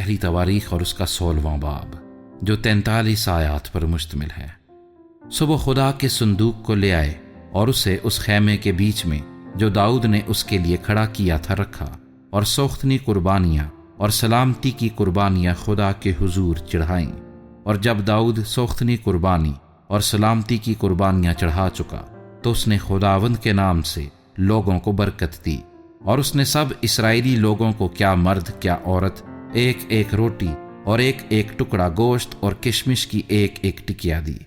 پہلی تواریخ اور اس کا 16واں باب جو 43 آیات پر مشتمل ہے۔ صبح خدا کے صندوق کو لے آئے اور اسے اس خیمے کے بیچ میں جو داؤد نے اس کے لیے کھڑا کیا تھا رکھا، اور سوختنی قربانیاں اور سلامتی کی قربانیاں خدا کے حضور چڑھائیں۔ اور جب داؤد سوختنی قربانی اور سلامتی کی قربانیاں چڑھا چکا تو اس نے خداوند کے نام سے لوگوں کو برکت دی، اور اس نے سب اسرائیلی لوگوں کو کیا مرد کیا عورت ایک ایک روٹی اور ایک ایک ٹکڑا گوشت اور کشمش کی ایک ایک ٹکیا دی۔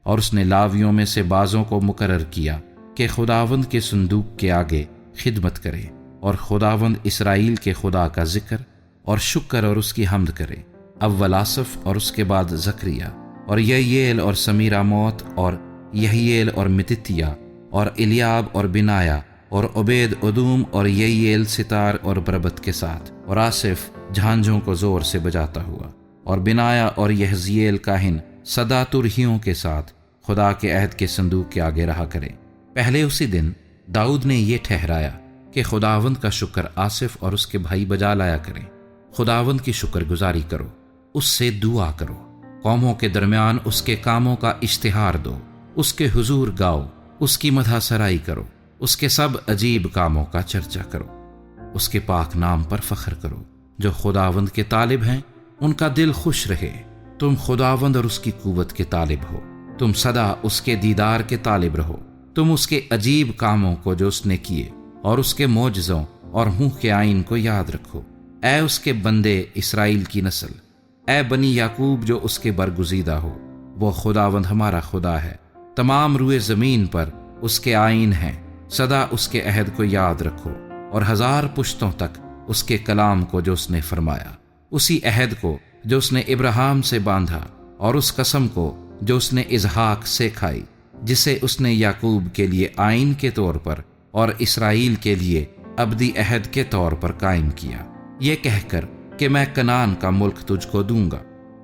اور اس نے لاویوں میں سے بعضوں کو مقرر کیا کہ خداوند کے صندوق کے آگے خدمت کرے اور خداوند اسرائیل کے خدا کا ذکر اور شکر اور اس کی حمد کرے۔ اول آصف اور اس کے بعد زکریا اور یہییل اور سمیراموت اور یہییل اور متتیا اور الیاب اور بنایا اور عبید ادوم اور یہییل ستار اور بربت کے ساتھ، اور آصف جھانجھوں کو زور سے بجاتا ہوا، اور بنایا اور یحزییل کاہن صدا ترہیوں کے ساتھ خدا کے عہد کے صندوق کے آگے رہا کرے۔ پہلے اسی دن داؤد نے یہ ٹھہرایا کہ خداوند کا شکر آصف اور اس کے بھائی بجا لایا کریں۔ خداوند کی شکر گزاری کرو، اس سے دعا کرو، قوموں کے درمیان اس کے کاموں کا اشتہار دو، اس کے حضور گاؤ، اس کی مدح سرائی کرو، اس کے سب عجیب کاموں کا چرچا کرو، اس کے پاک نام پر فخر کرو۔ جو خداوند کے طالب ہیں ان کا دل خوش رہے۔ تم خداوند اور اس کی قوت کے طالب ہو، تم سدا اس کے دیدار کے طالب رہو۔ تم اس کے عجیب کاموں کو جو اس نے کیے اور اس کے معجزوں اور منہ کے آئین کو یاد رکھو۔ اے اس کے بندے اسرائیل کی نسل، اے بنی یعقوب جو اس کے برگزیدہ ہو، وہ خداوند ہمارا خدا ہے، تمام روئے زمین پر اس کے آئین ہیں۔ سدا اس کے عہد کو یاد رکھو اور 1000 پشتوں تک اس کے کلام کو جو اس نے فرمایا، اسی عہد کو جو اس نے ابراہیم سے باندھا، اور اس قسم کو جو اس نے اسحاق سے کھائی، جسے اس نے یعقوب کے لیے آئین کے طور پر اور اسرائیل کے لیے ابدی عہد کے طور پر قائم کیا، یہ کہہ کر کہ میں کنعان کا ملک تجھ کو دوں گا،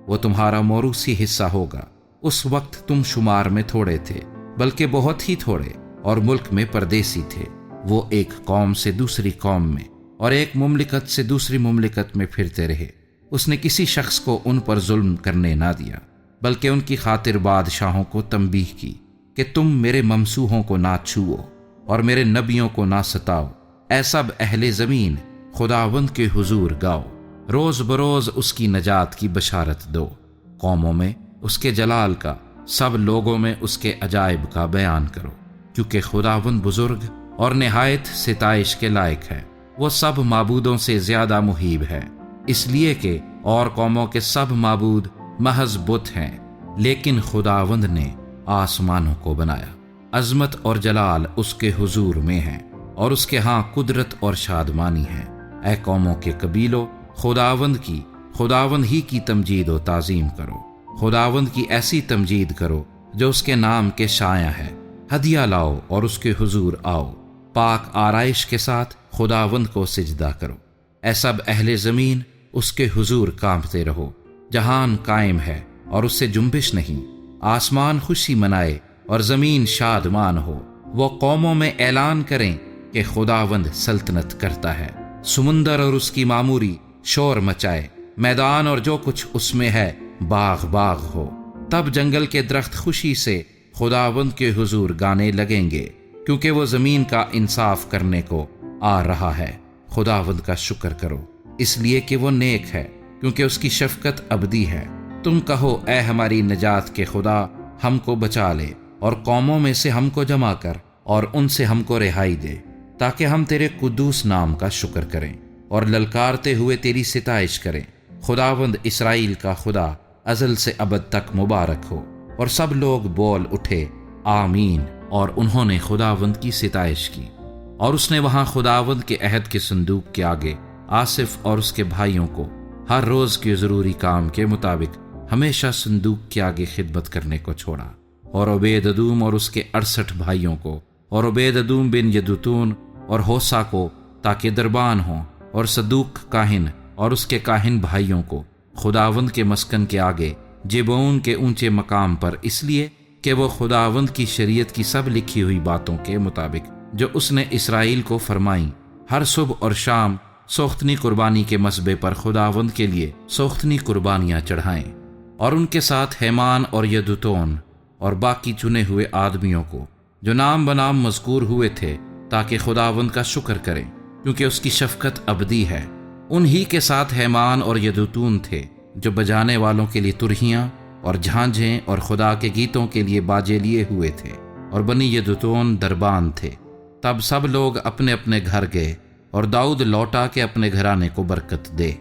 وہ تمہارا موروثی حصہ ہوگا۔ اس وقت تم شمار میں تھوڑے تھے، بلکہ بہت ہی تھوڑے، اور ملک میں پردیسی تھے۔ وہ ایک قوم سے دوسری قوم میں اور ایک مملکت سے دوسری مملکت میں پھرتے رہے۔ اس نے کسی شخص کو ان پر ظلم کرنے نہ دیا، بلکہ ان کی خاطر بادشاہوں کو تنبیہ کی کہ تم میرے ممسوحوں کو نہ چھوؤ اور میرے نبیوں کو نہ ستاؤ۔ اے سب اہل زمین، خداوند کے حضور گاؤ، روز بروز اس کی نجات کی بشارت دو۔ قوموں میں اس کے جلال کا، سب لوگوں میں اس کے عجائب کا بیان کرو، کیونکہ خداوند بزرگ اور نہایت ستائش کے لائق ہے۔ وہ سب معبودوں سے زیادہ مہیب ہے، اس لیے کہ اور قوموں کے سب معبود محض بت ہیں، لیکن خداوند نے آسمانوں کو بنایا۔ عظمت اور جلال اس کے حضور میں ہیں، اور اس کے ہاں قدرت اور شادمانی ہے۔ اے قوموں کے قبیلوں، خداوند ہی کی تمجید و تعظیم کرو۔ خداوند کی ایسی تمجید کرو جو اس کے نام کے شایع ہے۔ ہدیہ لاؤ اور اس کے حضور آؤ، پاک آرائش کے ساتھ خداوند کو سجدہ کرو۔ اے سب اہل زمین، اس کے حضور کانپتے رہو۔ جہان قائم ہے اور اس سے جنبش نہیں، آسمان خوشی منائے اور زمین شادمان ہو۔ وہ قوموں میں اعلان کریں کہ خداوند سلطنت کرتا ہے۔ سمندر اور اس کی معموری شور مچائے، میدان اور جو کچھ اس میں ہے باغ باغ ہو۔ تب جنگل کے درخت خوشی سے خداوند کے حضور گانے لگیں گے، کیونکہ وہ زمین کا انصاف کرنے کو آ رہا ہے۔ خداوند کا شکر کرو، اس لیے کہ وہ نیک ہے، کیونکہ اس کی شفقت ابدی ہے۔ تم کہو اے ہماری نجات کے خدا، ہم کو بچا لے اور قوموں میں سے ہم کو جمع کر اور ان سے ہم کو رہائی دے، تاکہ ہم تیرے قدوس نام کا شکر کریں اور للکارتے ہوئے تیری ستائش کریں۔ خداوند اسرائیل کا خدا ازل سے ابد تک مبارک ہو۔ اور سب لوگ بول اٹھے آمین، اور انہوں نے خداوند کی ستائش کی۔ اور اس نے وہاں خداوند کے عہد کے صندوق کے آگے آصف اور اس کے بھائیوں کو ہر روز کے ضروری کام کے مطابق ہمیشہ صندوق کے آگے خدمت کرنے کو چھوڑا، اور عبید ادوم اور اس کے 68 بھائیوں کو، اور عبید ادوم بن یدوتون اور ہوسا کو، تاکہ دربان ہوں، اور صدوق کاہن اور اس کے کاہن بھائیوں کو خداوند کے مسکن کے آگے جبعون کے اونچے مقام پر، اس لیے کہ وہ خداوند کی شریعت کی سب لکھی ہوئی باتوں کے مطابق جو اس نے اسرائیل کو فرمائیں، ہر صبح اور شام سوختنی قربانی کے مذبح پر خداوند کے لیے سوختنی قربانیاں چڑھائیں، اور ان کے ساتھ ہیمان اور یدوتون اور باقی چنے ہوئے آدمیوں کو جو نام بنام مذکور ہوئے تھے، تاکہ خداوند کا شکر کریں، کیونکہ اس کی شفقت ابدی ہے۔ انہی کے ساتھ ہیمان اور یدوتون تھے جو بجانے والوں کے لیے ترہیاں اور جھانجھیں اور خدا کے گیتوں کے لیے باجے لیے ہوئے تھے، اور بنی یدوتون دربان تھے۔ تب سب لوگ اپنے اپنے گھر گئے، اور داؤد لوٹا کہ اپنے گھرانے کو برکت دے۔